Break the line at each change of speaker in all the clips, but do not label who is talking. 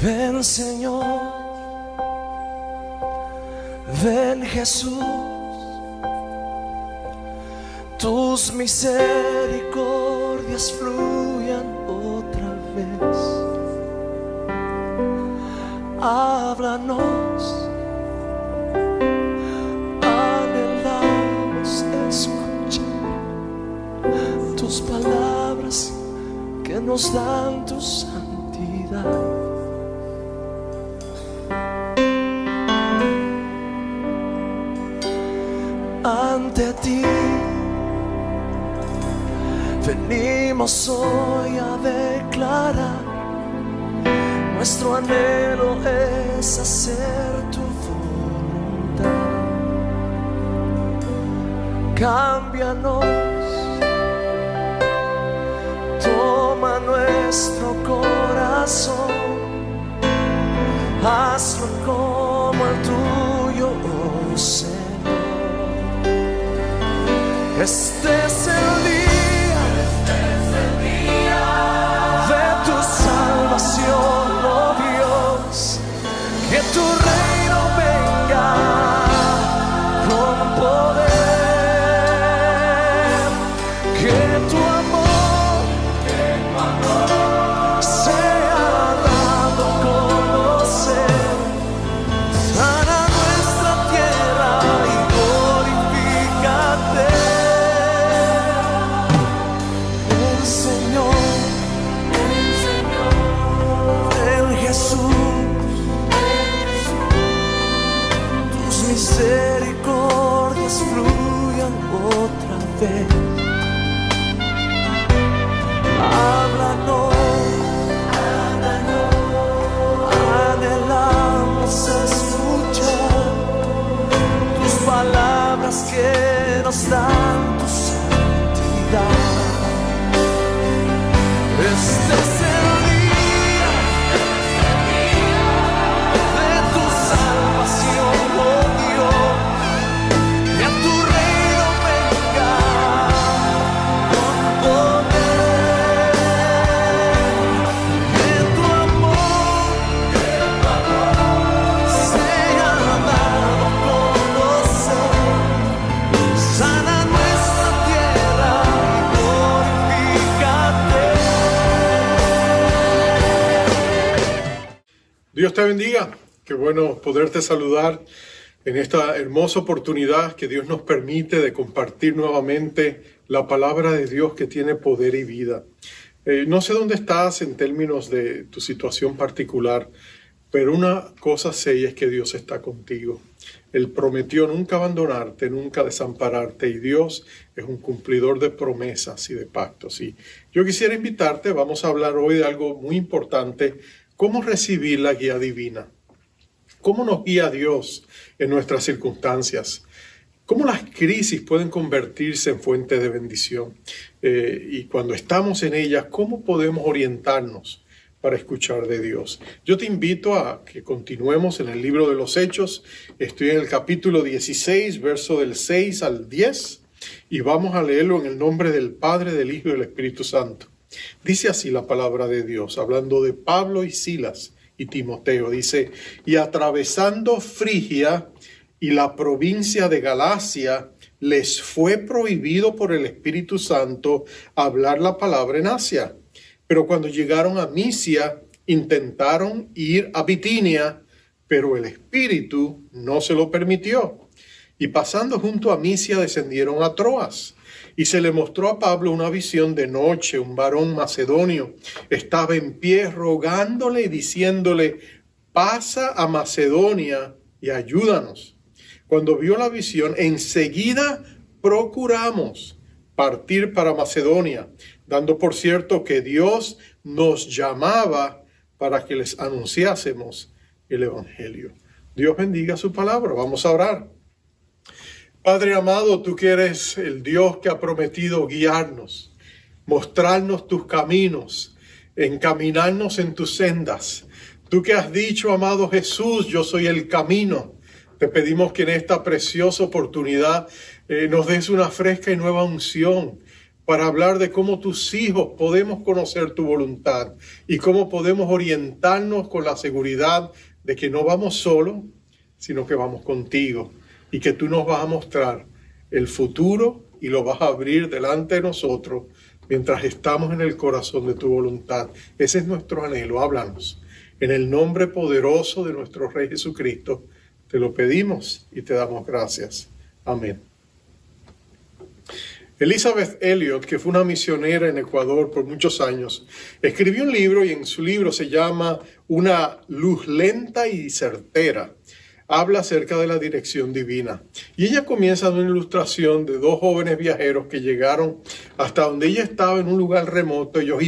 Ven Señor, ven Jesús, tus misericordias fluyan otra vez. Háblanos, anhelamos escuchar tus palabras que nos dan tu santidad. Ante ti venimos hoy a declarar: nuestro anhelo es hacer tu voluntad. Cámbianos, toma nuestro corazón, hazlo como el tuyo, oh Señor. Este es el día de tu salvación, oh Dios. Que tu reino venga con poder. Que tu amor sea dado a conocer. Sana nuestra tierra y glorifícate. Misericordias fluyan otra vez. Háblanos, anhelamos escuchar tus palabras que nos dan tu santidad. Este es el día de tu salvación, oh Dios. Que tu reino venga con poder. Que tu amor sea dado a conocer. Sana nuestra tierra y glorifícate.
Dios te bendiga. Qué bueno poderte saludar en esta hermosa oportunidad que Dios nos permite de compartir nuevamente la palabra de Dios que tiene poder y vida. No sé dónde estás en términos de tu situación particular, pero una cosa sé y es que Dios está contigo. Él prometió nunca abandonarte, nunca desampararte, y Dios es un cumplidor de promesas y de pactos. Y yo quisiera invitarte, vamos a hablar hoy de algo muy importante: cómo recibir la guía divina. ¿Cómo nos guía Dios en nuestras circunstancias? ¿Cómo las crisis pueden convertirse en fuente de bendición? Y cuando estamos en ellas, ¿cómo podemos orientarnos para escuchar de Dios? Yo te invito a que continuemos en el libro de los Hechos. Estoy en el capítulo 16, verso del 6 al 10, y vamos a leerlo en el nombre del Padre, del Hijo y del Espíritu Santo. Dice así la palabra de Dios, hablando de Pablo y Silas y Timoteo. Dice: y atravesando Frigia y la provincia de Galacia, les fue prohibido por el Espíritu Santo hablar la palabra en Asia. Pero cuando llegaron a Misia, intentaron ir a Bitinia, pero el Espíritu no se lo permitió. Y pasando junto a Misia, descendieron a Troas. Y se le mostró a Pablo una visión de noche. Un varón macedonio estaba en pie rogándole y diciéndole: pasa a Macedonia y ayúdanos. Cuando vio la visión, enseguida procuramos partir para Macedonia, dando por cierto que Dios nos llamaba para que les anunciásemos el Evangelio. Dios bendiga su palabra. Vamos a orar. Padre amado, tú que eres el Dios que ha prometido guiarnos, mostrarnos tus caminos, encaminarnos en tus sendas. Tú que has dicho, amado Jesús, yo soy el camino. Te pedimos que en esta preciosa oportunidad nos des una fresca y nueva unción para hablar de cómo tus hijos podemos conocer tu voluntad y cómo podemos orientarnos con la seguridad de que no vamos solos, sino que vamos contigo y que tú nos vas a mostrar el futuro y lo vas a abrir delante de nosotros mientras estamos en el corazón de tu voluntad. Ese es nuestro anhelo. Háblanos. En el nombre poderoso de nuestro Rey Jesucristo, te lo pedimos y te damos gracias. Amén. Elizabeth Elliot, que fue una misionera en Ecuador por muchos años, escribió un libro y en su libro se llama Una luz lenta y certera. Habla acerca de la dirección divina. Y ella comienza de una ilustración de dos jóvenes viajeros que llegaron hasta donde ella estaba en un lugar remoto. Ellos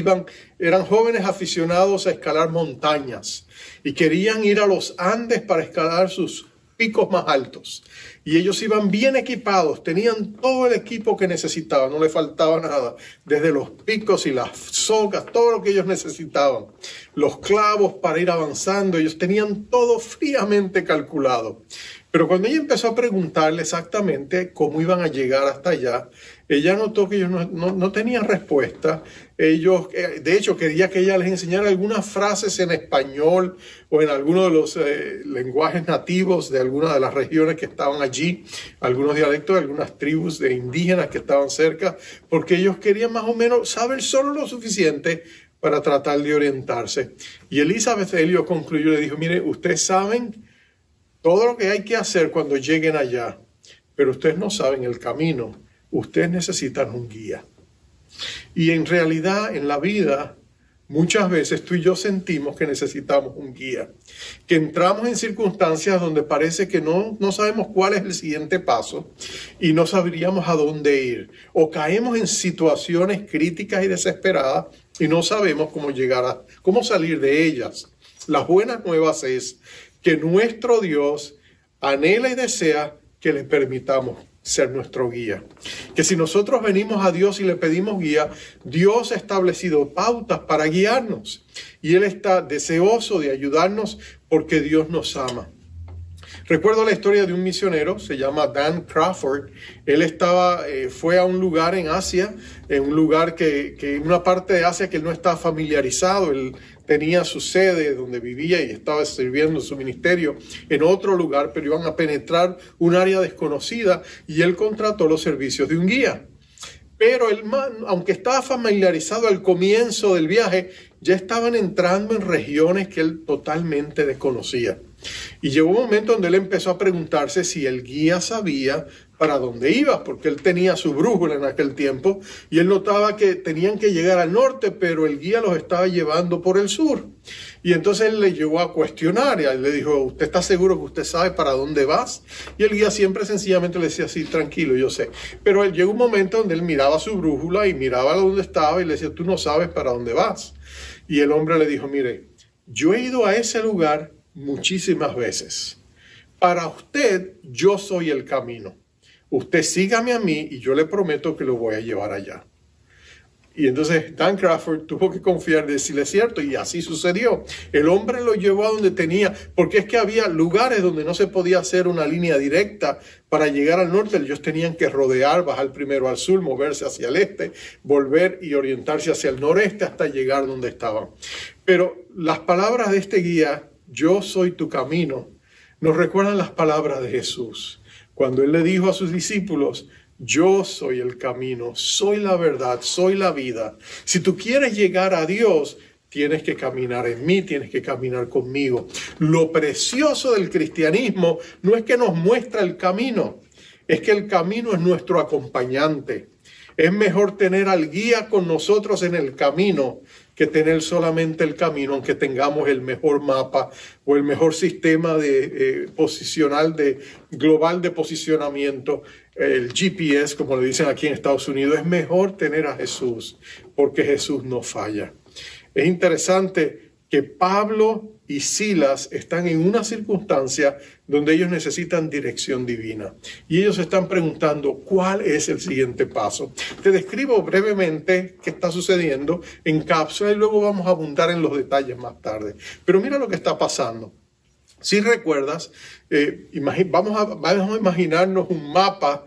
eran jóvenes aficionados a escalar montañas y querían ir a los Andes para escalar sus picos más altos. Y ellos iban bien equipados, tenían todo el equipo que necesitaban, no les faltaba nada, desde los picos y las sogas, todo lo que ellos necesitaban, los clavos para ir avanzando, ellos tenían todo fríamente calculado. Pero cuando ella empezó a preguntarle exactamente cómo iban a llegar hasta allá, ella notó que ellos no tenían respuesta. Ellos, de hecho, quería que ella les enseñara algunas frases en español o en alguno de los lenguajes nativos de alguna de las regiones que estaban allí, algunos dialectos de algunas tribus de indígenas que estaban cerca, porque ellos querían más o menos saber solo lo suficiente para tratar de orientarse. Y Elizabeth Elliot concluyó y le dijo, mire, ustedes saben todo lo que hay que hacer cuando lleguen allá, pero ustedes no saben el camino. Ustedes necesitan un guía. Y en realidad, en la vida, muchas veces tú y yo sentimos que necesitamos un guía. Que entramos en circunstancias donde parece que no sabemos cuál es el siguiente paso y no sabríamos a dónde ir. O caemos en situaciones críticas y desesperadas y no sabemos cómo salir de ellas. Las buenas nuevas es que nuestro Dios anhela y desea que le permitamos ser nuestro guía. Que si nosotros venimos a Dios y le pedimos guía, Dios ha establecido pautas para guiarnos. Y Él está deseoso de ayudarnos porque Dios nos ama. Recuerdo la historia de un misionero, se llama Dan Crawford. Él fue a un lugar en Asia, en un lugar una parte de Asia que él no estaba familiarizado. Él tenía su sede donde vivía y estaba sirviendo su ministerio en otro lugar, pero iban a penetrar un área desconocida y él contrató los servicios de un guía. Pero aunque estaba familiarizado al comienzo del viaje, ya estaban entrando en regiones que él totalmente desconocía. Y llegó un momento donde él empezó a preguntarse si el guía sabía para dónde iba, porque él tenía su brújula en aquel tiempo y él notaba que tenían que llegar al norte, pero el guía los estaba llevando por el sur. Y entonces él le llegó a cuestionar y él le dijo, ¿usted está seguro que usted sabe para dónde vas? Y el guía siempre sencillamente le decía, sí, tranquilo, yo sé. Pero él llegó un momento donde él miraba su brújula y miraba dónde estaba y le decía, tú no sabes para dónde vas. Y el hombre le dijo, mire, yo he ido a ese lugar muchísimas veces. Para usted, yo soy el camino. Usted sígame a mí y yo le prometo que lo voy a llevar allá. Y entonces Dan Crawford tuvo que confiar, decirle cierto, y así sucedió. El hombre lo llevó a donde tenía, porque es que había lugares donde no se podía hacer una línea directa para llegar al norte. Ellos tenían que rodear, bajar primero al sur, moverse hacia el este, volver y orientarse hacia el noreste hasta llegar donde estaban. Pero las palabras de este guía, yo soy tu camino, nos recuerdan las palabras de Jesús. Cuando Él le dijo a sus discípulos, yo soy el camino, soy la verdad, soy la vida. Si tú quieres llegar a Dios, tienes que caminar en mí, tienes que caminar conmigo. Lo precioso del cristianismo no es que nos muestra el camino, es que el camino es nuestro acompañante. Es mejor tener al guía con nosotros en el camino que tener solamente el camino, aunque tengamos el mejor mapa o el mejor sistema global de posicionamiento, el GPS, como le dicen aquí en Estados Unidos. Es mejor tener a Jesús, porque Jesús no falla. Es interesante que Pablo y Silas están en una circunstancia donde ellos necesitan dirección divina. Y ellos están preguntando, ¿cuál es el siguiente paso? Te describo brevemente qué está sucediendo en cápsula y luego vamos a abundar en los detalles más tarde. Pero mira lo que está pasando. Si recuerdas, vamos a imaginarnos un mapa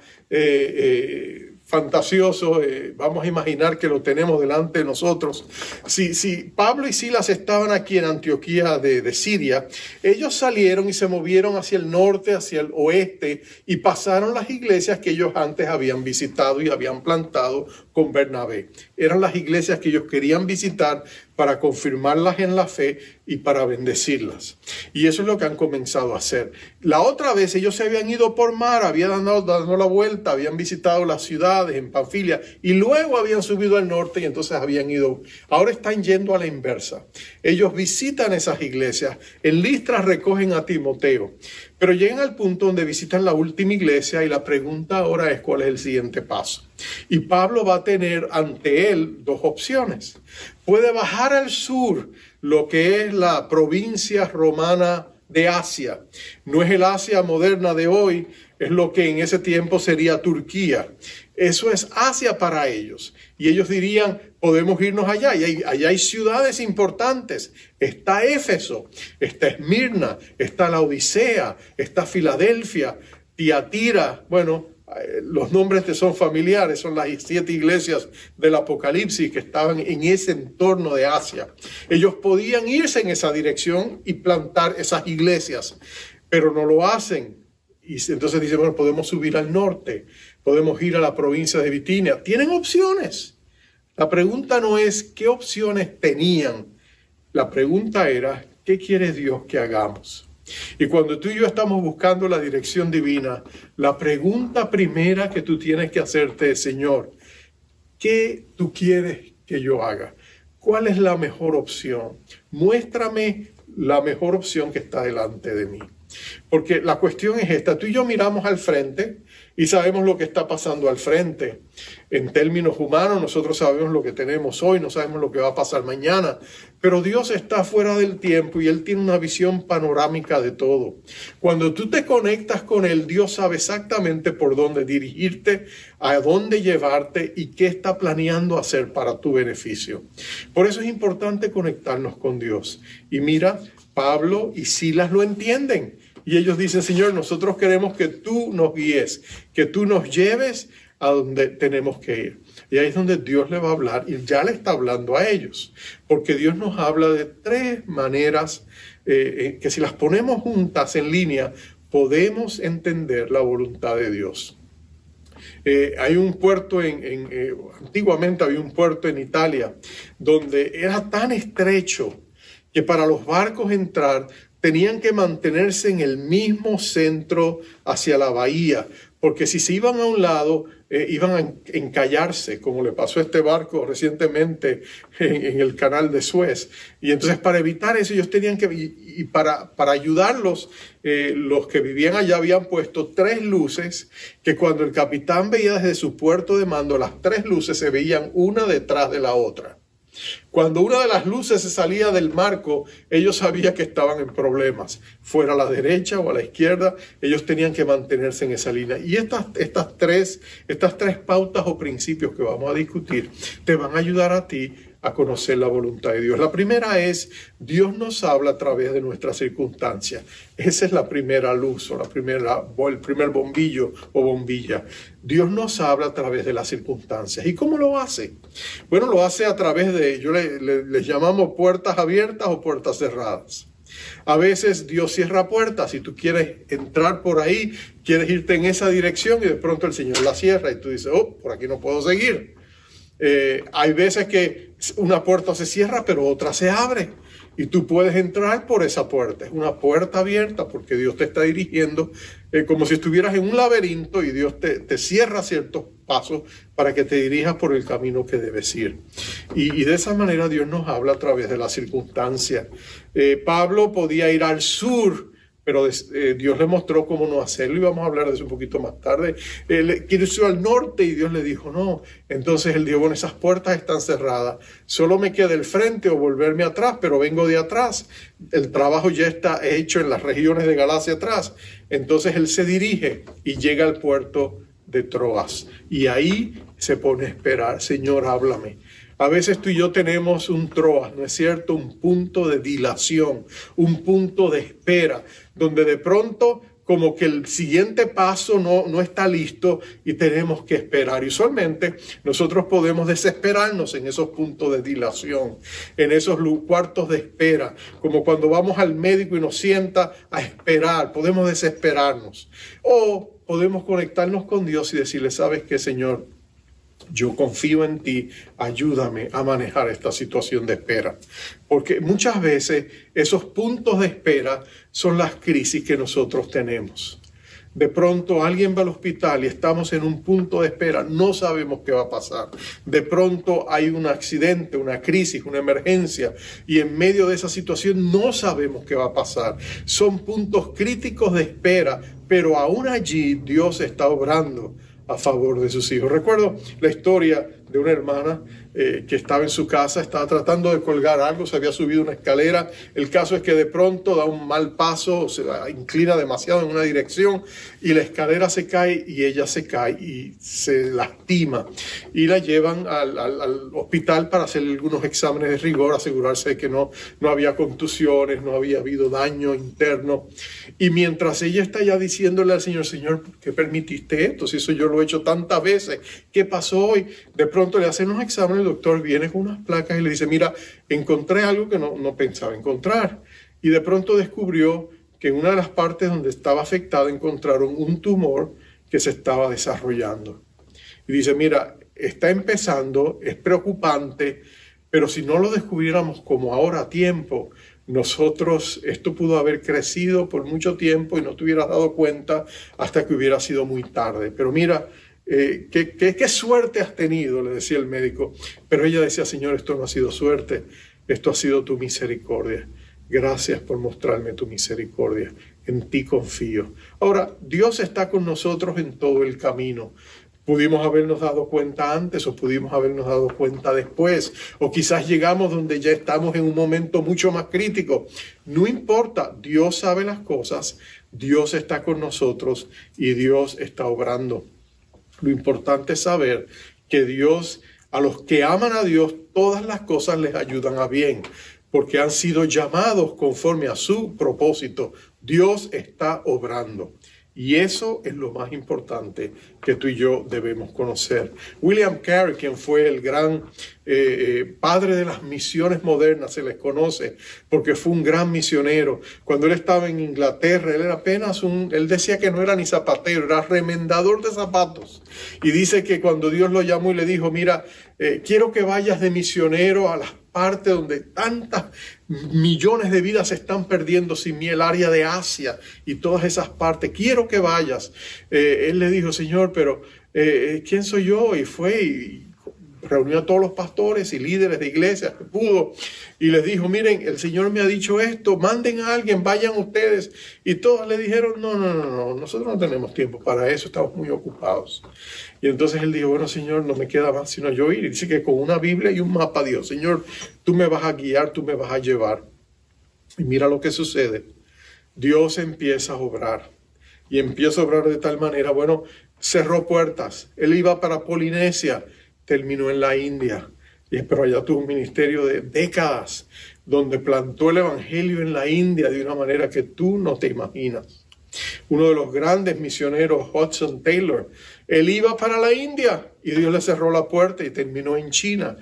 fantasioso, vamos a imaginar que lo tenemos delante de nosotros. Si Pablo y Silas estaban aquí en Antioquía de Siria, ellos salieron y se movieron hacia el norte, hacia el oeste, y pasaron las iglesias que ellos antes habían visitado y habían plantado con Bernabé. Eran las iglesias que ellos querían visitar para confirmarlas en la fe y para bendecirlas. Y eso es lo que han comenzado a hacer. La otra vez ellos se habían ido por mar, habían dado la vuelta, habían visitado las ciudades en Panfilia y luego habían subido al norte y entonces habían ido. Ahora están yendo a la inversa. Ellos visitan esas iglesias. En Listra recogen a Timoteo, pero llegan al punto donde visitan la última iglesia y la pregunta ahora es cuál es el siguiente paso. Y Pablo va a tener ante él dos opciones. Puede bajar al sur, lo que es la provincia romana de Asia. No es el Asia moderna de hoy, es lo que en ese tiempo sería Turquía. Eso es Asia para ellos. Y ellos dirían, podemos irnos allá. Y allá hay ciudades importantes. Está Éfeso, está Esmirna, está la Odisea, está Filadelfia, Tiatira. Bueno, los nombres te son familiares, son las 7 iglesias del Apocalipsis que estaban en ese entorno de Asia. Ellos podían irse en esa dirección y plantar esas iglesias, pero no lo hacen. Y entonces dicen, bueno, podemos subir al norte, podemos ir a la provincia de Bitinia. Tienen opciones. La pregunta no es qué opciones tenían. La pregunta era, ¿qué quiere Dios que hagamos? Y cuando tú y yo estamos buscando la dirección divina, la pregunta primera que tú tienes que hacerte es, Señor, ¿qué tú quieres que yo haga? ¿Cuál es la mejor opción? Muéstrame la mejor opción que está delante de mí. Porque la cuestión es esta, tú y yo miramos al frente y sabemos lo que está pasando al frente. En términos humanos, nosotros sabemos lo que tenemos hoy, no sabemos lo que va a pasar mañana, pero Dios está fuera del tiempo y Él tiene una visión panorámica de todo. Cuando tú te conectas con Él, Dios sabe exactamente por dónde dirigirte, a dónde llevarte y qué está planeando hacer para tu beneficio. Por eso es importante conectarnos con Dios. Y mira, Pablo y Silas lo entienden. Y ellos dicen, Señor, nosotros queremos que tú nos guíes, que tú nos lleves a donde tenemos que ir. Y ahí es donde Dios le va a hablar y ya le está hablando a ellos. Porque Dios nos habla de 3 maneras que si las ponemos juntas en línea, podemos entender la voluntad de Dios. Hay un puerto, antiguamente había un puerto en Italia donde era tan estrecho que para los barcos entrar tenían que mantenerse en el mismo centro hacia la bahía, porque si se iban a un lado, iban a encallarse, como le pasó a este barco recientemente en el canal de Suez. Y entonces para evitar eso, ellos tenían que, y para ayudarlos, los que vivían allá habían puesto 3 luces, que cuando el capitán veía desde su puerto de mando, las 3 luces se veían una detrás de la otra. Cuando una de las luces se salía del marco, ellos sabían que estaban en problemas. Fuera a la derecha o a la izquierda, ellos tenían que mantenerse en esa línea. Y estas tres pautas o principios que vamos a discutir te van a ayudar a ti a conocer la voluntad de Dios. La primera es, Dios nos habla a través de nuestras circunstancias. Esa es la primera luz o el primer bombillo o bombilla. Dios nos habla a través de las circunstancias. ¿Y cómo lo hace? Bueno, lo hace a través de, les llamamos puertas abiertas o puertas cerradas. A veces Dios cierra puertas y tú quieres entrar por ahí, quieres irte en esa dirección y de pronto el Señor la cierra y tú dices, oh, por aquí no puedo seguir. Hay veces que una puerta se cierra pero otra se abre y tú puedes entrar por esa puerta. Es una puerta abierta porque Dios te está dirigiendo como si estuvieras en un laberinto y Dios te cierra ciertos pasos para que te dirijas por el camino que debes ir. Y de esa manera Dios nos habla a través de las circunstancias. Pablo podía ir al sur, pero Dios le mostró cómo no hacerlo y vamos a hablar de eso un poquito más tarde. Quiere ir al norte y Dios le dijo no. Entonces él dijo, bueno, esas puertas están cerradas. Solo me queda el frente o volverme atrás, pero vengo de atrás. El trabajo ya está hecho en las regiones de Galacia atrás. Entonces él se dirige y llega al puerto de Troas. Y ahí se pone a esperar. Señor, háblame. A veces tú y yo tenemos un Troas, ¿no es cierto? Un punto de dilación, un punto de espera, donde de pronto como que el siguiente paso no está listo y tenemos que esperar. Y usualmente nosotros podemos desesperarnos en esos puntos de dilación, en esos cuartos de espera, como cuando vamos al médico y nos sienta a esperar, podemos desesperarnos. O podemos conectarnos con Dios y decirle, ¿sabes qué, Señor? Yo confío en ti, ayúdame a manejar esta situación de espera. Porque muchas veces esos puntos de espera son las crisis que nosotros tenemos. De pronto alguien va al hospital y estamos en un punto de espera, no sabemos qué va a pasar. De pronto hay un accidente, una crisis, una emergencia, y en medio de esa situación no sabemos qué va a pasar. Son puntos críticos de espera, pero aún allí Dios está obrando a favor de sus hijos. Recuerdo la historia de una hermana que estaba en su casa, estaba tratando de colgar algo, se había subido una escalera. El caso es que de pronto da un mal paso, se inclina demasiado en una dirección y la escalera se cae y ella se cae y se lastima. Y la llevan al hospital para hacer algunos exámenes de rigor, asegurarse de que no había contusiones, no había habido daño interno. Y mientras ella está ya diciéndole al Señor, Señor, ¿por qué permitiste esto? Si eso yo lo he hecho tantas veces, ¿qué pasó hoy? De pronto le hacen unos exámenes, el doctor viene con unas placas y le dice, mira, encontré algo que no pensaba encontrar. Y de pronto descubrió que en una de las partes donde estaba afectada encontraron un tumor que se estaba desarrollando. Y dice, mira, está empezando, es preocupante, pero si no lo descubriéramos como ahora a tiempo, esto pudo haber crecido por mucho tiempo y no te hubieras dado cuenta hasta que hubiera sido muy tarde. Pero mira, ¿qué suerte has tenido? Le decía el médico. Pero ella decía, Señor, esto no ha sido suerte, esto ha sido tu misericordia. Gracias por mostrarme tu misericordia. En ti confío. Ahora, Dios está con nosotros en todo el camino. Pudimos habernos dado cuenta antes o pudimos habernos dado cuenta después. O quizás llegamos donde ya estamos en un momento mucho más crítico. No importa, Dios sabe las cosas, Dios está con nosotros y Dios está obrando. Lo importante es saber que Dios, a los que aman a Dios, todas las cosas les ayudan a bien, porque han sido llamados conforme a su propósito. Dios está obrando. Y eso es lo más importante que tú y yo debemos conocer. William Carey, quien fue el gran padre de las misiones modernas, se les conoce porque fue un gran misionero. Cuando él estaba en Inglaterra, él era apenas él decía que no era ni zapatero, era remendador de zapatos. Y dice que cuando Dios lo llamó y le dijo, mira, quiero que vayas de misionero a las partes donde tantas millones de vidas se están perdiendo sin mí, el área de Asia y todas esas partes, quiero que vayas. Él le dijo, Señor, pero ¿quién soy yo? Y fue y reunió a todos los pastores y líderes de iglesias que pudo y les dijo, miren, el Señor me ha dicho esto, manden a alguien, vayan ustedes. Y todos le dijeron, no, nosotros no tenemos tiempo para eso, estamos muy ocupados. Y entonces él dijo, bueno, Señor, no me queda más sino yo ir. Y dice que con una Biblia y un mapa, Dios, Señor, tú me vas a guiar, tú me vas a llevar. Y mira lo que sucede. Dios empieza a obrar. Y empieza a obrar de tal manera, bueno, cerró puertas. Él iba para Polinesia, terminó en la India. Pero allá tuvo un ministerio de décadas, donde plantó el evangelio en la India de una manera que tú no te imaginas. Uno de los grandes misioneros, Hudson Taylor, él iba para la India y Dios le cerró la puerta y terminó en China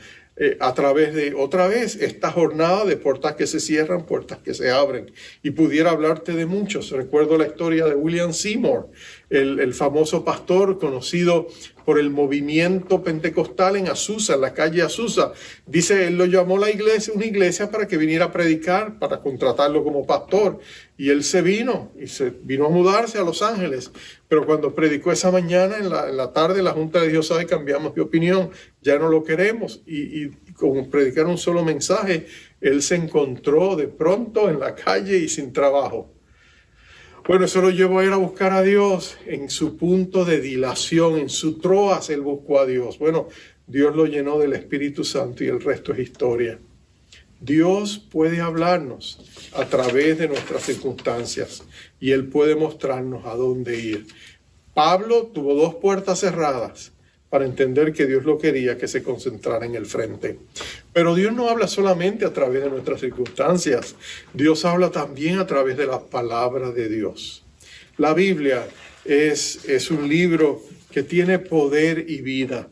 a través de, otra vez, esta jornada de puertas que se cierran, puertas que se abren. Y pudiera hablarte de muchos. Recuerdo la historia de William Seymour, el famoso pastor conocido por el movimiento pentecostal en Azusa, en la calle Azusa. Dice, él lo llamó una iglesia para que viniera a predicar, para contratarlo como pastor. Y él se vino a mudarse a Los Ángeles. Pero cuando predicó esa mañana, en la tarde, la Junta le dijo, ¿sabe? Cambiamos de opinión, ya no lo queremos. Y como predicar un solo mensaje, él se encontró de pronto en la calle y sin trabajo. Bueno, eso lo llevó a ir a buscar a Dios en su punto de dilación, en su Troas, él buscó a Dios. Bueno, Dios lo llenó del Espíritu Santo y el resto es historia. Dios puede hablarnos a través de nuestras circunstancias y Él puede mostrarnos a dónde ir. Pablo tuvo 2 puertas cerradas para entender que Dios lo quería que se concentrara en el frente. Pero Dios no habla solamente a través de nuestras circunstancias. Dios habla también a través de la palabra de Dios. La Biblia es un libro que tiene poder y vida.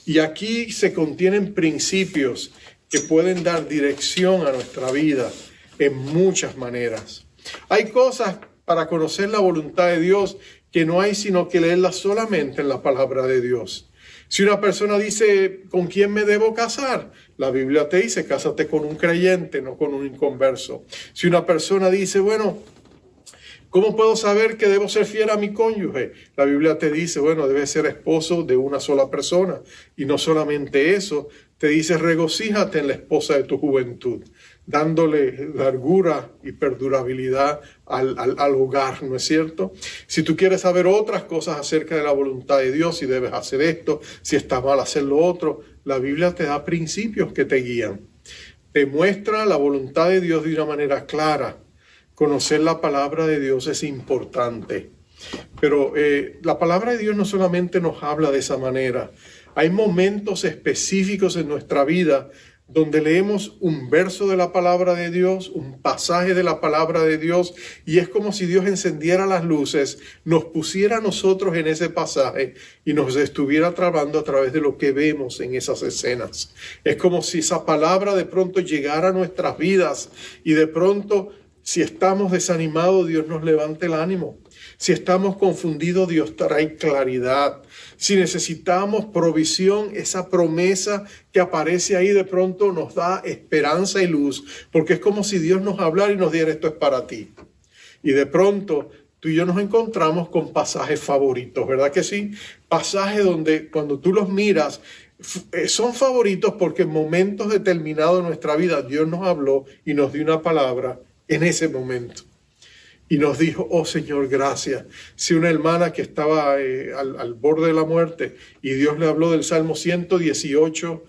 Y aquí se contienen principios que pueden dar dirección a nuestra vida en muchas maneras. Hay cosas para conocer la voluntad de Dios que no hay sino que leerlas solamente en la palabra de Dios. Si una persona dice, ¿con quién me debo casar? La Biblia te dice, cásate con un creyente, no con un inconverso. Si una persona dice, bueno, ¿cómo puedo saber que debo ser fiel a mi cónyuge? La Biblia te dice, bueno, debes ser esposo de una sola persona. Y no solamente eso, te dice, regocíjate en la esposa de tu juventud, dándole largura y perdurabilidad al hogar, ¿no es cierto? Si tú quieres saber otras cosas acerca de la voluntad de Dios, si debes hacer esto, si está mal hacer lo otro, la Biblia te da principios que te guían. Te muestra la voluntad de Dios de una manera clara. Conocer la palabra de Dios es importante. Pero la palabra de Dios no solamente nos habla de esa manera. Hay momentos específicos en nuestra vida donde leemos un verso de la palabra de Dios, un pasaje de la palabra de Dios, y es como si Dios encendiera las luces, nos pusiera a nosotros en ese pasaje y nos estuviera trabando a través de lo que vemos en esas escenas. Es como si esa palabra de pronto llegara a nuestras vidas y de pronto, si estamos desanimados, Dios nos levante el ánimo. Si estamos confundidos, Dios trae claridad. Si necesitamos provisión, esa promesa que aparece ahí de pronto nos da esperanza y luz, porque es como si Dios nos hablara y nos diera, esto es para ti. Y de pronto tú y yo nos encontramos con pasajes favoritos, ¿verdad que sí? Pasajes donde cuando tú los miras, son favoritos porque en momentos determinados de nuestra vida Dios nos habló y nos dio una palabra en ese momento. Y nos dijo, oh Señor, gracias. Si una hermana que estaba al borde de la muerte y Dios le habló del Salmo 118,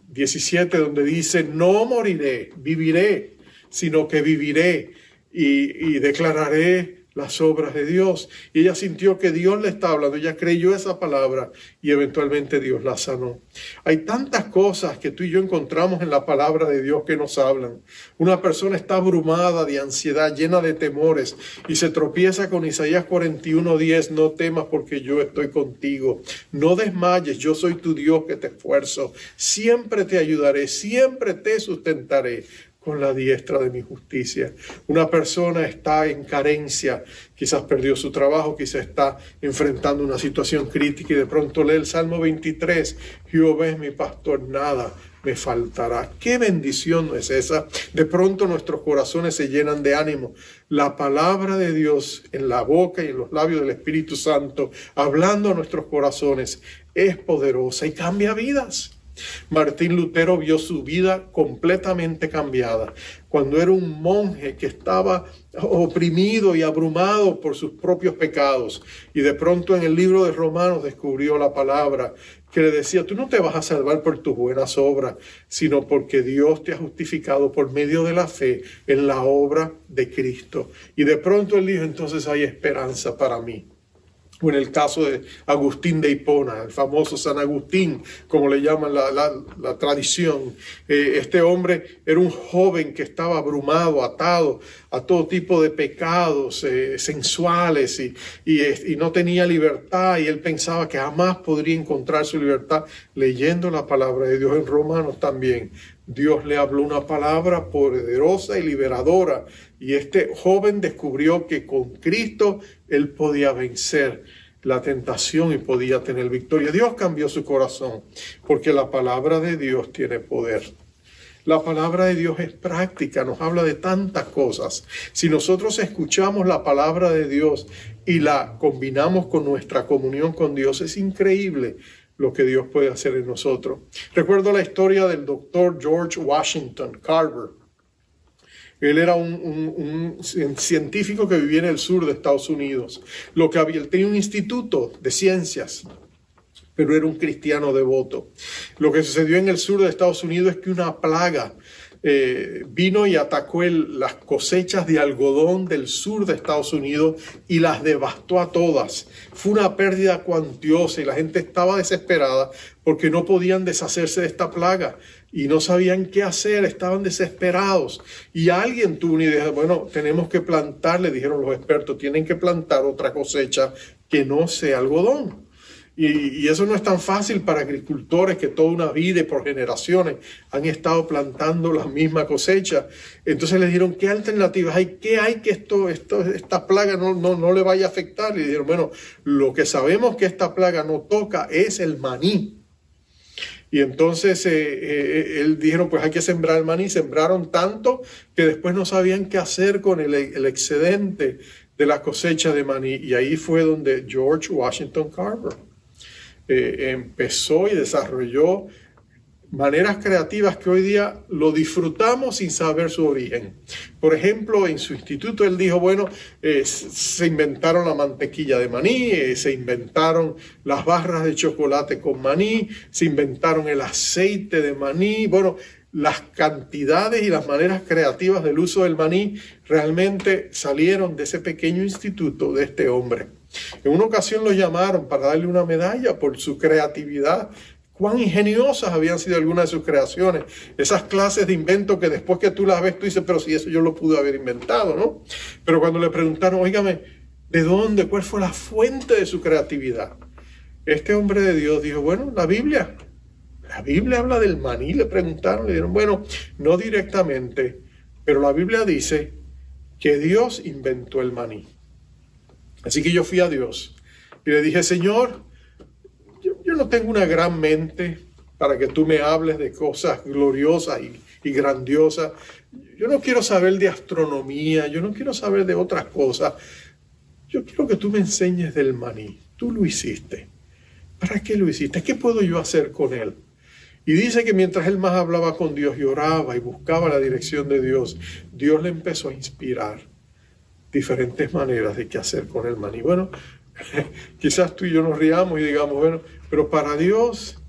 17, donde dice, no moriré, viviré, sino que viviré y declararé las obras de Dios. Y ella sintió que Dios le estaba hablando, ella creyó esa palabra y eventualmente Dios la sanó. Hay tantas cosas que tú y yo encontramos en la palabra de Dios que nos hablan. Una persona está abrumada de ansiedad, llena de temores y se tropieza con Isaías 41:10, no temas porque yo estoy contigo. No desmayes, yo soy tu Dios que te esfuerzo. Siempre te ayudaré, siempre te sustentaré con la diestra de mi justicia. Una persona está en carencia, quizás perdió su trabajo, quizás está enfrentando una situación crítica y de pronto lee el Salmo 23, Jehová es mi pastor, nada me faltará. ¡Qué bendición es esa! De pronto nuestros corazones se llenan de ánimo. La palabra de Dios en la boca y en los labios del Espíritu Santo, hablando a nuestros corazones, es poderosa y cambia vidas. Martín Lutero vio su vida completamente cambiada cuando era un monje que estaba oprimido y abrumado por sus propios pecados, y de pronto en el libro de Romanos descubrió la palabra que le decía, tú no te vas a salvar por tus buenas obras, sino porque Dios te ha justificado por medio de la fe en la obra de Cristo. Y de pronto él dijo, entonces hay esperanza para mí. O en el caso de Agustín de Hipona, el famoso San Agustín, como le llaman la tradición. Este hombre era un joven que estaba abrumado, atado a todo tipo de pecados sensuales y no tenía libertad, y él pensaba que jamás podría encontrar su libertad leyendo la palabra de Dios. En Romanos también Dios le habló una palabra poderosa y liberadora, y este joven descubrió que con Cristo él podía vencer la tentación y podía tener victoria. Dios cambió su corazón porque la palabra de Dios tiene poder. La palabra de Dios es práctica, nos habla de tantas cosas. Si nosotros escuchamos la palabra de Dios y la combinamos con nuestra comunión con Dios, es increíble lo que Dios puede hacer en nosotros. Recuerdo la historia del doctor George Washington Carver. Él era un científico que vivía en el sur de Estados Unidos. Él tenía un instituto de ciencias, pero era un cristiano devoto. Lo que sucedió en el sur de Estados Unidos es que una plaga vino y atacó las cosechas de algodón del sur de Estados Unidos y las devastó a todas. Fue una pérdida cuantiosa y la gente estaba desesperada porque no podían deshacerse de esta plaga y no sabían qué hacer, estaban desesperados. Y alguien tuvo una idea, bueno, tenemos que plantar, le dijeron los expertos, tienen que plantar otra cosecha que no sea algodón. Y eso no es tan fácil para agricultores que toda una vida y por generaciones han estado plantando la misma cosecha. Entonces le dijeron, ¿qué alternativas hay? ¿Qué hay que esta plaga no le vaya a afectar? Y dijeron, bueno, lo que sabemos que esta plaga no toca es el maní. Y entonces él dijeron, pues hay que sembrar el maní. Sembraron tanto que después no sabían qué hacer con el excedente de la cosecha de maní. Y ahí fue donde George Washington Carver empezó y desarrolló maneras creativas que hoy día lo disfrutamos sin saber su origen. Por ejemplo, en su instituto él dijo, bueno, se inventaron la mantequilla de maní, se inventaron las barras de chocolate con maní, se inventaron el aceite de maní. Bueno, las cantidades y las maneras creativas del uso del maní realmente salieron de ese pequeño instituto de este hombre. En una ocasión lo llamaron para darle una medalla por su creatividad. Cuán ingeniosas habían sido algunas de sus creaciones. Esas clases de invento que después que tú las ves, tú dices, pero si eso yo lo pude haber inventado, ¿no? Pero cuando le preguntaron, óigame, ¿de dónde? ¿Cuál fue la fuente de su creatividad? Este hombre de Dios dijo, bueno, la Biblia. La Biblia habla del maní, le preguntaron, le dijeron, bueno, no directamente, pero la Biblia dice que Dios inventó el maní. Así que yo fui a Dios y le dije, Señor, yo no tengo una gran mente para que tú me hables de cosas gloriosas y grandiosas. Yo no quiero saber de astronomía, yo no quiero saber de otras cosas. Yo quiero que tú me enseñes del maní. Tú lo hiciste. ¿Para qué lo hiciste? ¿Qué puedo yo hacer con él? Y dice que mientras él más hablaba con Dios y oraba y buscaba la dirección de Dios, Dios le empezó a inspirar diferentes maneras de qué hacer con el maní. Bueno, quizás tú y yo nos riamos y digamos, bueno, pero para Dios,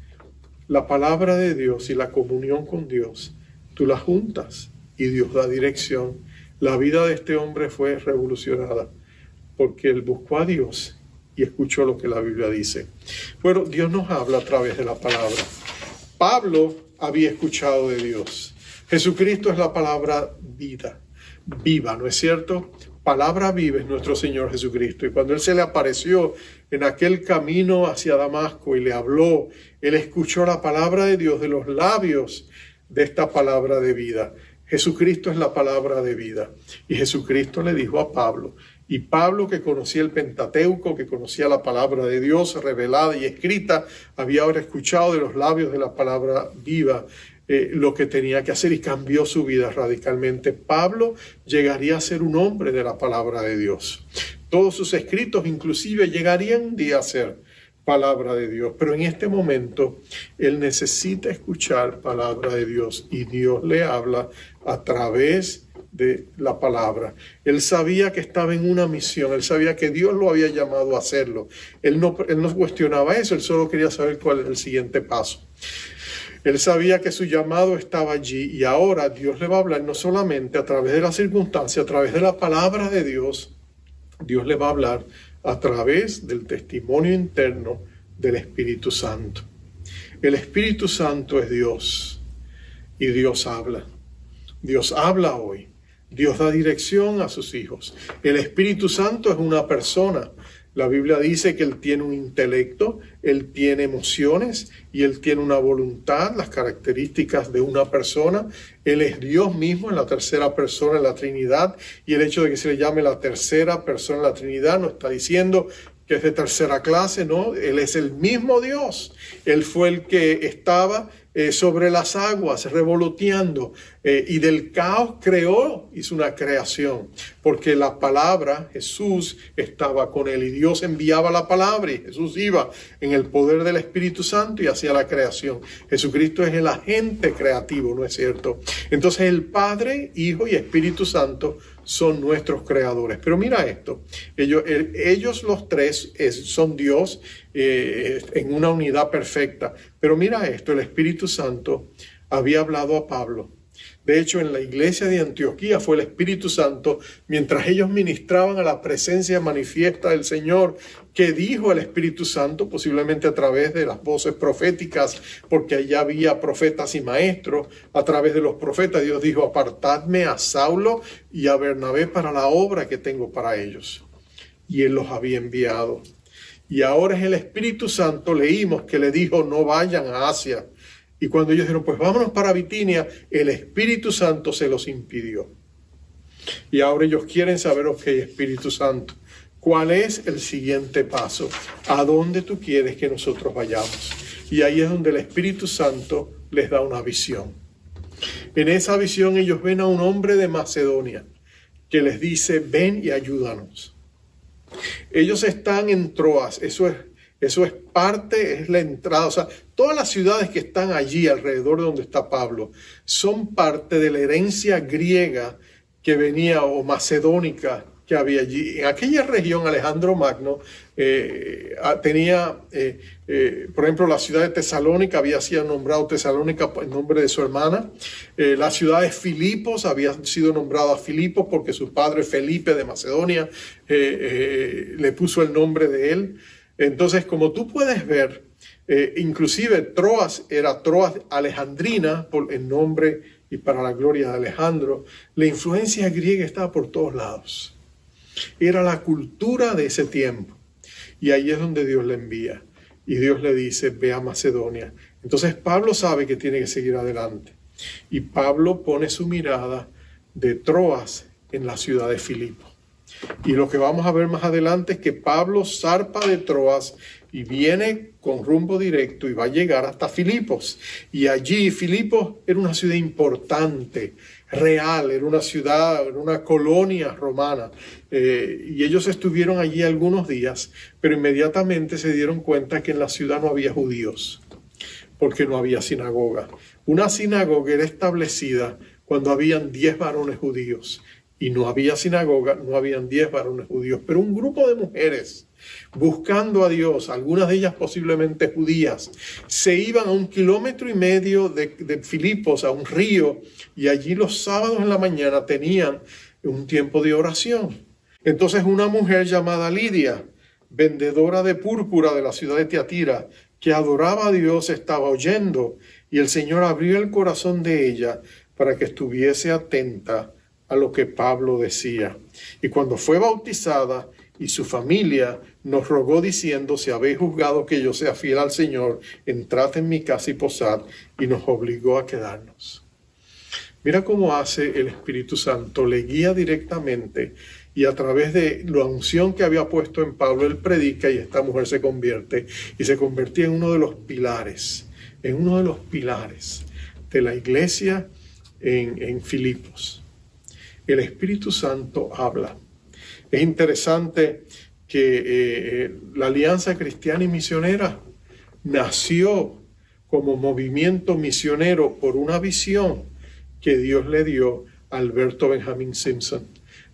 la palabra de Dios y la comunión con Dios, tú las juntas y Dios da dirección. La vida de este hombre fue revolucionada porque él buscó a Dios y escuchó lo que la Biblia dice. Bueno, Dios nos habla a través de la palabra. Pablo había escuchado de Dios. Jesucristo es la palabra viva, ¿no es cierto? Palabra viva es nuestro Señor Jesucristo. Y cuando Él se le apareció en aquel camino hacia Damasco y le habló, Él escuchó la palabra de Dios de los labios de esta palabra de vida. Jesucristo es la palabra de vida. Y Jesucristo le dijo a Pablo, y Pablo, que conocía el Pentateuco, que conocía la palabra de Dios revelada y escrita, había ahora escuchado de los labios de la palabra viva lo que tenía que hacer y cambió su vida radicalmente. Pablo llegaría a ser un hombre de la palabra de Dios. Todos sus escritos inclusive llegarían un día a ser palabra de Dios, pero en este momento él necesita escuchar palabra de Dios y Dios le habla a través de la palabra. Él sabía que estaba en una misión, él sabía que Dios lo había llamado a hacerlo. Él no cuestionaba eso, él solo quería saber cuál es el siguiente paso. Él sabía que su llamado estaba allí y ahora Dios le va a hablar no solamente a través de la circunstancia, a través de la palabra de Dios, Dios le va a hablar a través del testimonio interno del Espíritu Santo. El Espíritu Santo es Dios y Dios habla. Dios habla hoy. Dios da dirección a sus hijos. El Espíritu Santo es una persona. La Biblia dice que Él tiene un intelecto, Él tiene emociones y Él tiene una voluntad, las características de una persona. Él es Dios mismo en la tercera persona en la Trinidad y el hecho de que se le llame la tercera persona en la Trinidad no está diciendo que es de tercera clase, no. Él es el mismo Dios. Él fue el que estaba sobre las aguas, revoloteando, y del caos creó, hizo una creación, porque la palabra, Jesús, estaba con él, y Dios enviaba la palabra, y Jesús iba en el poder del Espíritu Santo y hacía la creación. Jesucristo es el agente creativo, ¿no es cierto? Entonces el Padre, Hijo y Espíritu Santo son nuestros creadores. Pero mira esto, ellos los tres son Dios en una unidad perfecta. Pero mira esto, el Espíritu Santo había hablado a Pablo De hecho, en la iglesia de Antioquía fue el Espíritu Santo, mientras ellos ministraban a la presencia manifiesta del Señor, que dijo el Espíritu Santo, posiblemente a través de las voces proféticas, porque allá había profetas y maestros. A través de los profetas Dios dijo: apartadme a Saulo y a Bernabé para la obra que tengo para ellos. Y él los había enviado. Y ahora es el Espíritu Santo, leímos que le dijo: no vayan a Asia. Y cuando ellos dijeron: pues vámonos para Bitinia, el Espíritu Santo se los impidió. Y ahora ellos quieren saber: ok, Espíritu Santo, ¿cuál es el siguiente paso? ¿A dónde tú quieres que nosotros vayamos? Y ahí es donde el Espíritu Santo les da una visión. En esa visión ellos ven a un hombre de Macedonia que les dice: ven y ayúdanos. Ellos están en Troas, eso es parte, es la entrada. O sea, todas las ciudades que están allí alrededor de donde está Pablo son parte de la herencia griega que venía, o macedónica, que había allí. En aquella región, Alejandro Magno tenía, por ejemplo, la ciudad de Tesalónica había sido nombrado Tesalónica en nombre de su hermana. La ciudad de Filipos había sido nombrada Filipos porque su padre Felipe de Macedonia le puso el nombre de él. Entonces, como tú puedes ver, inclusive Troas era Troas Alejandrina por el nombre y para la gloria de Alejandro. La influencia griega estaba por todos lados. Era la cultura de ese tiempo. Y ahí es donde Dios le envía. Y Dios le dice: ve a Macedonia. Entonces Pablo sabe que tiene que seguir adelante. Y Pablo pone su mirada de Troas en la ciudad de Filipos. Y lo que vamos a ver más adelante es que Pablo zarpa de Troas y viene con rumbo directo y va a llegar hasta Filipos. Y allí Filipos era una ciudad importante, real, era una ciudad, era una colonia romana. Y ellos estuvieron allí algunos días, pero inmediatamente se dieron cuenta que en la ciudad no había judíos, porque no había sinagoga. Una sinagoga era establecida cuando habían 10 varones judíos. Y no había sinagoga, no habían 10 varones judíos, pero un grupo de mujeres buscando a Dios, algunas de ellas posiblemente judías, se iban a 1,5 kilómetros de Filipos, a un río, y allí los sábados en la mañana tenían un tiempo de oración. Entonces una mujer llamada Lidia, vendedora de púrpura de la ciudad de Tiatira, que adoraba a Dios, estaba oyendo, y el Señor abrió el corazón de ella para que estuviese atenta a lo que Pablo decía. Y cuando fue bautizada y su familia, nos rogó diciendo: si habéis juzgado que yo sea fiel al Señor, entrad en mi casa y posad, y nos obligó a quedarnos. Mira cómo hace el Espíritu Santo, le guía directamente, y a través de la unción que había puesto en Pablo, él predica y esta mujer se convierte, y se convertía en uno de los pilares de la iglesia en Filipos. El Espíritu Santo habla. Es interesante que la Alianza Cristiana y Misionera nació como movimiento misionero por una visión que Dios le dio a Alberto Benjamin Simpson,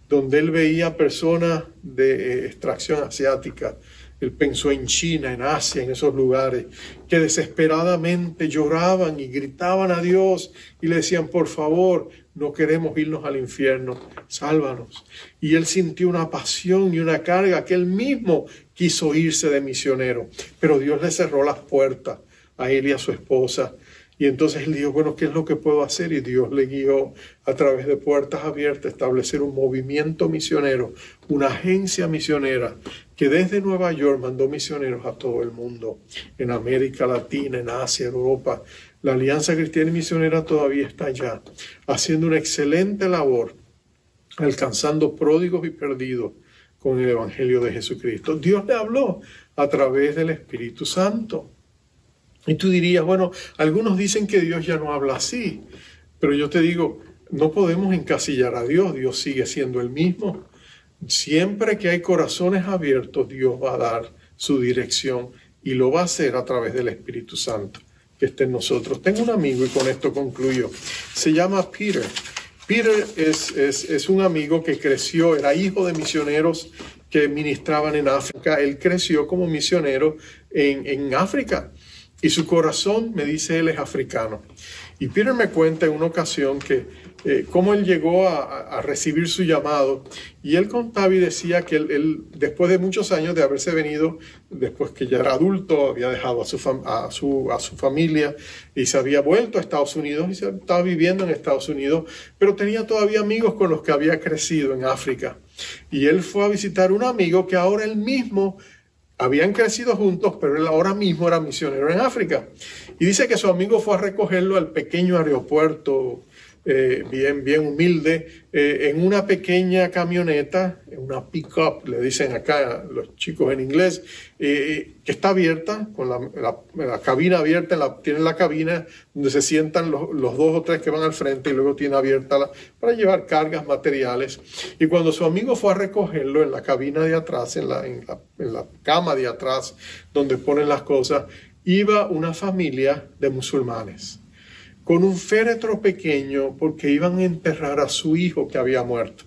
donde él veía personas de extracción asiática. Él pensó en China, en Asia, en esos lugares, que desesperadamente lloraban y gritaban a Dios y le decían: por favor, no queremos irnos al infierno, sálvanos. Y él sintió una pasión y una carga que él mismo quiso irse de misionero, pero Dios le cerró las puertas a él y a su esposa. Y entonces él dijo: bueno, ¿qué es lo que puedo hacer? Y Dios le guió a través de puertas abiertas a establecer un movimiento misionero, una agencia misionera que desde Nueva York mandó misioneros a todo el mundo, en América Latina, en Asia, en Europa. La Alianza Cristiana y Misionera todavía está allá, haciendo una excelente labor, alcanzando pródigos y perdidos con el Evangelio de Jesucristo. Dios le habló a través del Espíritu Santo. Y tú dirías: bueno, algunos dicen que Dios ya no habla así, pero yo te digo, no podemos encasillar a Dios. Dios sigue siendo el mismo. Siempre que hay corazones abiertos, Dios va a dar su dirección y lo va a hacer a través del Espíritu Santo que esté en nosotros. Tengo un amigo, y con esto concluyo, se llama Peter. Peter es un amigo que creció, era hijo de misioneros que ministraban en África. Él creció como misionero en África. Y su corazón, me dice él, es africano. Y Peter me cuenta en una ocasión que cómo él llegó a recibir su llamado. Y él contaba y decía que él, después de muchos años de haberse venido, después que ya era adulto, había dejado a su familia y se había vuelto a Estados Unidos y se estaba viviendo en Estados Unidos, pero tenía todavía amigos con los que había crecido en África. Y él fue a visitar un amigo que ahora él mismo habían crecido juntos, pero él ahora mismo era misionero en África. Y dice que su amigo fue a recogerlo al pequeño aeropuerto, bien humilde, en una pequeña camioneta, una pick-up, le dicen acá los chicos en inglés, que está abierta, con la cabina abierta, tienen la cabina donde se sientan los 2 o 3 que van al frente y luego tiene abierta para llevar cargas, materiales. Y cuando su amigo fue a recogerlo en la cabina de atrás, en la cama de atrás, donde ponen las cosas, iba una familia de musulmanes con un féretro pequeño porque iban a enterrar a su hijo que había muerto.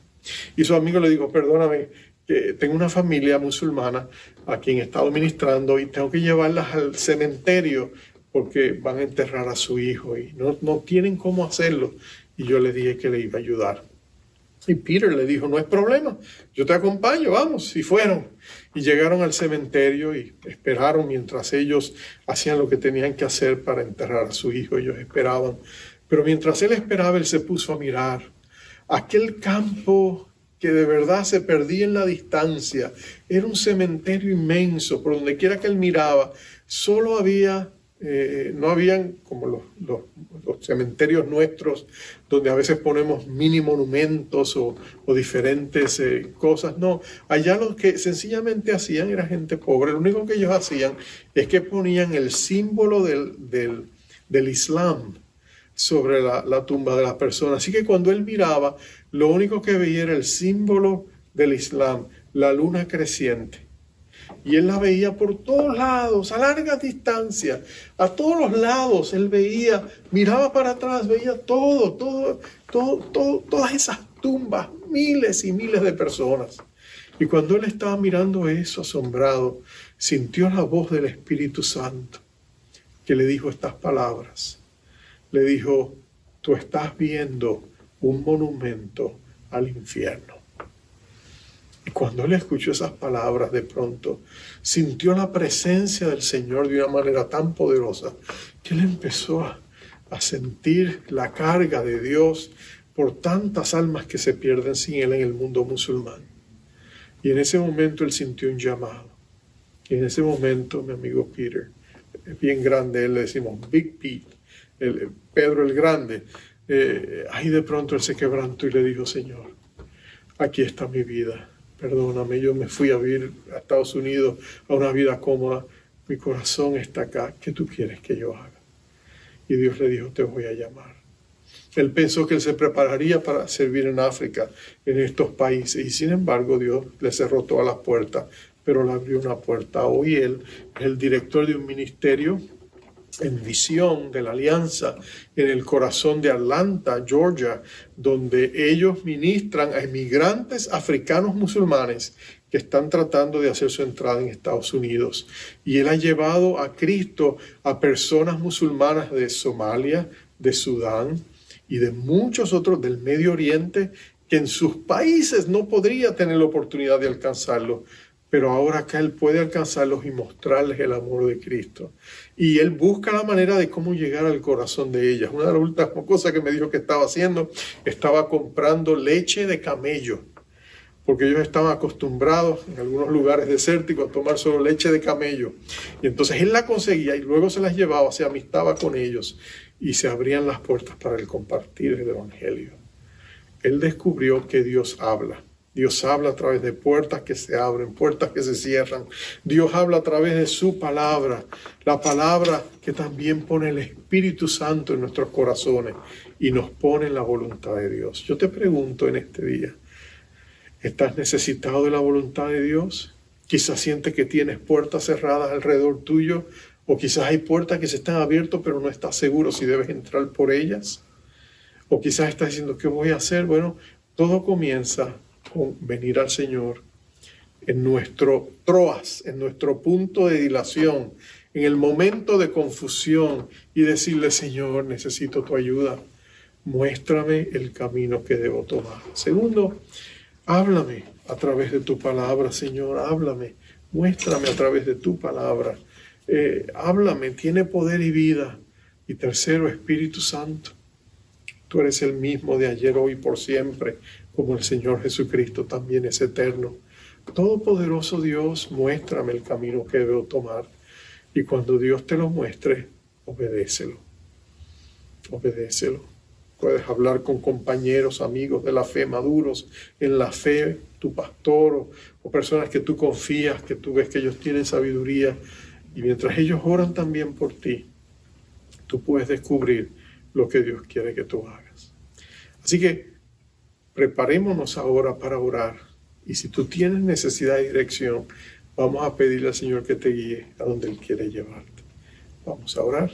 Y su amigo le dijo, perdóname, que tengo una familia musulmana a quien he estado ministrando y tengo que llevarlas al cementerio porque van a enterrar a su hijo y no tienen cómo hacerlo. Y yo le dije que le iba a ayudar. Y Peter le dijo, no hay problema, yo te acompaño, vamos. Y fueron. Y llegaron al cementerio y esperaron mientras ellos hacían lo que tenían que hacer para enterrar a su hijo. Ellos esperaban. Pero mientras él esperaba, él se puso a mirar aquel campo que de verdad se perdía en la distancia. Era un cementerio inmenso, por donde quiera que él miraba, solo había... no habían como los cementerios nuestros donde a veces ponemos mini monumentos o diferentes cosas. No, allá lo que sencillamente hacían era gente pobre. Lo único que ellos hacían es que ponían el símbolo del Islam sobre la tumba de la persona. Así que cuando él miraba, lo único que veía era el símbolo del Islam, la luna creciente. Y él la veía por todos lados, a largas distancias, a todos los lados. Él veía, miraba para atrás, veía todas esas tumbas, miles y miles de personas. Y cuando él estaba mirando eso asombrado, sintió la voz del Espíritu Santo que le dijo estas palabras. Le dijo, tú estás viendo un monumento al infierno. Y cuando él escuchó esas palabras, de pronto sintió la presencia del Señor de una manera tan poderosa que él empezó a sentir la carga de Dios por tantas almas que se pierden sin él en el mundo musulmán. Y en ese momento él sintió un llamado. Y en ese momento, mi amigo Peter, bien grande, él le decimos Big Pete, Pedro el Grande, ahí de pronto él se quebrantó y le dijo, Señor, aquí está mi vida. Perdóname, yo me fui a vivir a Estados Unidos a una vida cómoda. Mi corazón está acá. ¿Qué tú quieres que yo haga? Y Dios le dijo, te voy a llamar. Él pensó que él se prepararía para servir en África, en estos países. Y sin embargo, Dios le cerró todas las puertas, pero le abrió una puerta. Hoy él es el director de un ministerio en visión de la alianza en el corazón de Atlanta, Georgia, donde ellos ministran a inmigrantes africanos musulmanes que están tratando de hacer su entrada en Estados Unidos. Y él ha llevado a Cristo a personas musulmanas de Somalia, de Sudán y de muchos otros del Medio Oriente que en sus países no podría tener la oportunidad de alcanzarlo. Pero ahora acá él puede alcanzarlos y mostrarles el amor de Cristo. Y él busca la manera de cómo llegar al corazón de ellas. Una de las últimas cosas que me dijo que estaba haciendo, estaba comprando leche de camello. Porque ellos estaban acostumbrados en algunos lugares desérticos a tomar solo leche de camello. Y entonces él la conseguía y luego se las llevaba, se amistaba con ellos y se abrían las puertas para el compartir el evangelio. Él descubrió que Dios habla. Dios habla a través de puertas que se abren, puertas que se cierran. Dios habla a través de su palabra, la palabra que también pone el Espíritu Santo en nuestros corazones y nos pone en la voluntad de Dios. Yo te pregunto en este día, ¿estás necesitado de la voluntad de Dios? Quizás sientes que tienes puertas cerradas alrededor tuyo, o quizás hay puertas que se están abiertas pero no estás seguro si debes entrar por ellas. O quizás estás diciendo, ¿qué voy a hacer? Bueno, todo comienza con venir al Señor en nuestro troas, en nuestro punto de dilación, en el momento de confusión y decirle, Señor, necesito tu ayuda. Muéstrame el camino que debo tomar. Segundo, háblame a través de tu palabra, Señor, háblame. Muéstrame a través de tu palabra. Háblame, tiene poder y vida. Y tercero, Espíritu Santo. Tú eres el mismo de ayer, hoy, por siempre, como el Señor Jesucristo también es eterno. Todopoderoso Dios, muéstrame el camino que debo tomar. Y cuando Dios te lo muestre, obedécelo. Obedécelo. Puedes hablar con compañeros, amigos de la fe, maduros en la fe, tu pastor o personas que tú confías, que tú ves que ellos tienen sabiduría. Y mientras ellos oran también por ti, tú puedes descubrir lo que Dios quiere que tú hagas. Así que preparémonos ahora para orar. Y si tú tienes necesidad de dirección, vamos a pedirle al Señor que te guíe a donde Él quiere llevarte. Vamos a orar.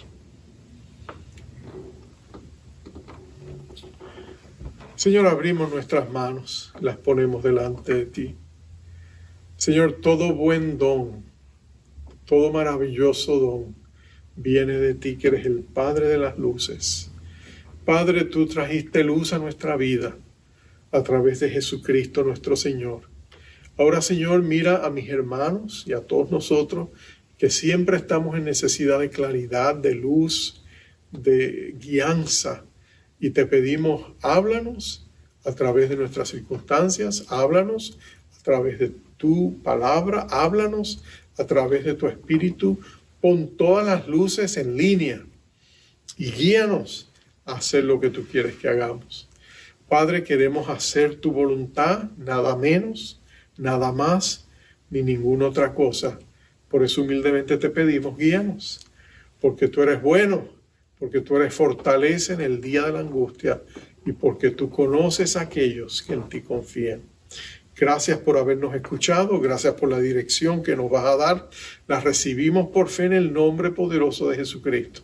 Señor, abrimos nuestras manos, las ponemos delante de ti. Señor, todo buen don, todo maravilloso don viene de ti, que eres el Padre de las luces. Padre, tú trajiste luz a nuestra vida a través de Jesucristo nuestro Señor. Ahora, Señor, mira a mis hermanos y a todos nosotros que siempre estamos en necesidad de claridad, de luz, de guianza. Y te pedimos, háblanos a través de nuestras circunstancias, háblanos a través de tu palabra, háblanos a través de tu Espíritu, pon todas las luces en línea y guíanos a hacer lo que tú quieres que hagamos. Padre, queremos hacer tu voluntad, nada menos, nada más, ni ninguna otra cosa. Por eso humildemente te pedimos, guíanos, porque tú eres bueno, porque tú eres fortaleza en el día de la angustia y porque tú conoces a aquellos que en ti confían. Gracias por habernos escuchado, gracias por la dirección que nos vas a dar. La recibimos por fe en el nombre poderoso de Jesucristo.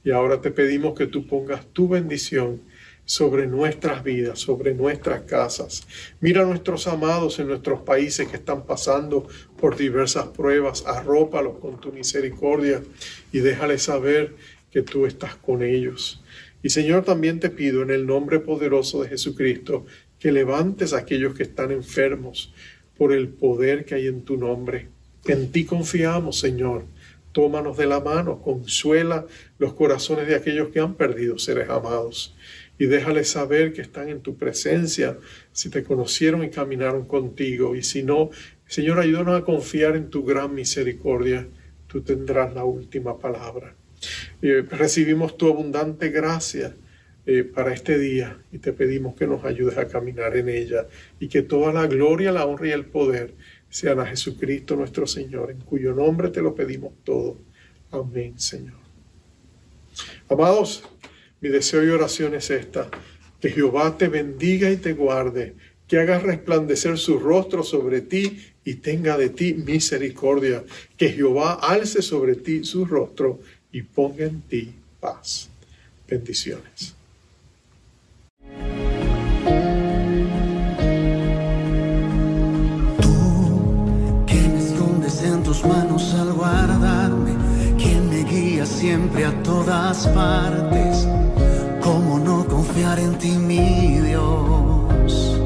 Y ahora te pedimos que tú pongas tu bendición sobre nuestras vidas, sobre nuestras casas. Mira a nuestros amados en nuestros países que están pasando por diversas pruebas. Arrópalos con tu misericordia y déjales saber que tú estás con ellos. Y Señor, también te pido en el nombre poderoso de Jesucristo que levantes a aquellos que están enfermos por el poder que hay en tu nombre. En ti confiamos, Señor. Tómanos de la mano, consuela los corazones de aquellos que han perdido seres amados y déjales saber que están en tu presencia, si te conocieron y caminaron contigo. Y si no, Señor, ayúdanos a confiar en tu gran misericordia. Tú tendrás la última palabra. Recibimos tu abundante gracia para este día y te pedimos que nos ayudes a caminar en ella y que toda la gloria, la honra y el poder sean a Jesucristo nuestro Señor, en cuyo nombre te lo pedimos todo. Amén, Señor. Amados, mi deseo y oración es esta: que Jehová te bendiga y te guarde, que haga resplandecer su rostro sobre ti y tenga de ti misericordia, que Jehová alce sobre ti su rostro y ponga en ti paz. Bendiciones.
Tú, que me escondes en tus manos al guardarme, quien me guía siempre a todas partes. ¿Cómo no confiar en ti, mi Dios?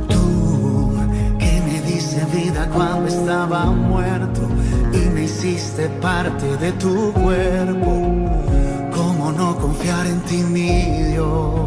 Tú, que me diste vida cuando estaba muerto y me hiciste parte de tu cuerpo. ¿Cómo no confiar en ti, mi Dios?